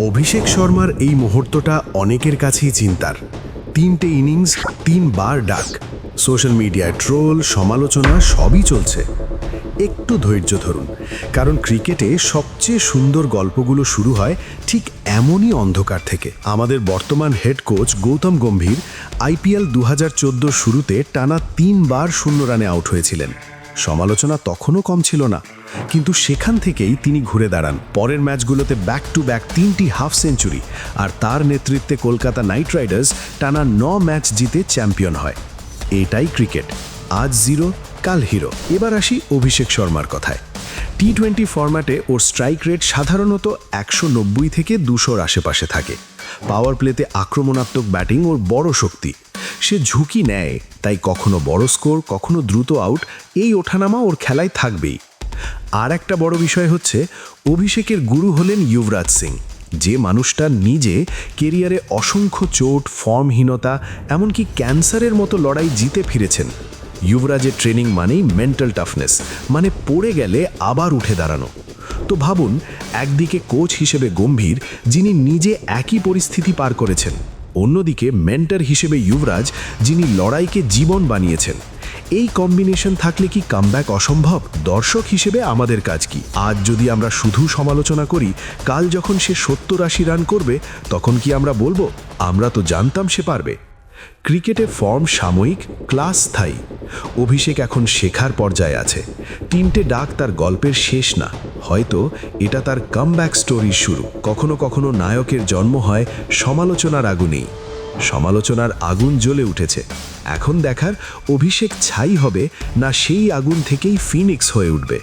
অভিষেক শর্মার এই মুহূর্তটা অনেকের কাছেই চিন্তার। 3টে ইনিংস, 3 বার ডাক, সোশ্যাল মিডিয়ায় ট্রোল, সমালোচনা সবই চলছে। একটু ধৈর্য ধরুন, কারণ ক্রিকেটে সবচেয়ে সুন্দর গল্পগুলো শুরু হয় ঠিক এমনই অন্ধকার থেকে। আমাদের বর্তমান head coach Gautam Gambhir IPL 2014 শুরুতে টানা 3 বার 0 রানে আউট হয়েছিলেন। সমালোচনা তখনও কম ছিল না, কিন্তু সেখান থেকেই তিনি ঘুরে দাঁড়ান। পরের ম্যাচগুলোতে ব্যাক টু ব্যাক 3টি হাফ সেঞ্চুরি, আর তার নেতৃত্বে কলকাতা নাইট রাইডার্স টানা 9 ম্যাচ জিতে চ্যাম্পিয়ন হয়। এটাই ক্রিকেট, আজ জিরো, কাল হিরো। এবার আসি অভিষেক শর্মার কথায়। টি20 ফরম্যাটে ওর স্ট্রাইক রেট সাধারণত 190 থেকে 200-র আশেপাশে থাকে। পাওয়ার প্লেতে আক্রমণাত্মক ব্যাটিং ওর বড় শক্তি। সে ঝুঁকি নেয়, তাই কখনো বড় স্কোর, কখনো দ্রুত আউট, এই ওঠানামা ওর খেলায় থাকবেই। আর একটা বড় বিষয় হচ্ছে, অভিষেকের গুরু হলেন যুবরাজ সিং, যে মানুষটা নিজে কেরিয়ারে অসংখ্য চোট, ফর্মহীনতা, এমনকি ক্যান্সারের মতো লড়াই জিতে ফিরেছেন। যুবরাজের ট্রেনিং মানেই মেন্টাল টাফনেস, মানে পড়ে গেলে আবার উঠে দাঁড়ানো। তো ভাবুন, একদিকে কোচ হিসেবে গম্ভীর, যিনি নিজে একই পরিস্থিতি পার করেছেন, অন্যদিকে মেন্টর হিসেবে যুবরাজ, যিনি লড়াইকে জীবন বানিয়েছেন। এই কম্বিনেশন থাকলে কি কামব্যাক অসম্ভব? দর্শক হিসেবে আমাদের কাজ কি? আজ যদি আমরা শুধু সমালোচনা করি, কাল যখন সে 70-80 রান করবে, তখন কি আমরা বলবো আমরা তো জানতাম সে পারবে? ক্রিকেটে ফর্ম সাময়িক, ক্লাস স্থায়ী। অভিষেক এখন শেখার পর্যায়ে আছে। 3টে ডাক তার গল্পের শেষ না, হয়তো এটা তার কামব্যাক স্টোরির শুরু। কখনো কখনো নায়কের জন্ম হয় সমালোচনার আগুনেই। সমালোচনার আগুন জ্বলে উঠেছে, এখন দেখার অভিষেক ছাই হবে না সেই আগুন থেকেই ফিনিক্স হয়ে উঠবে।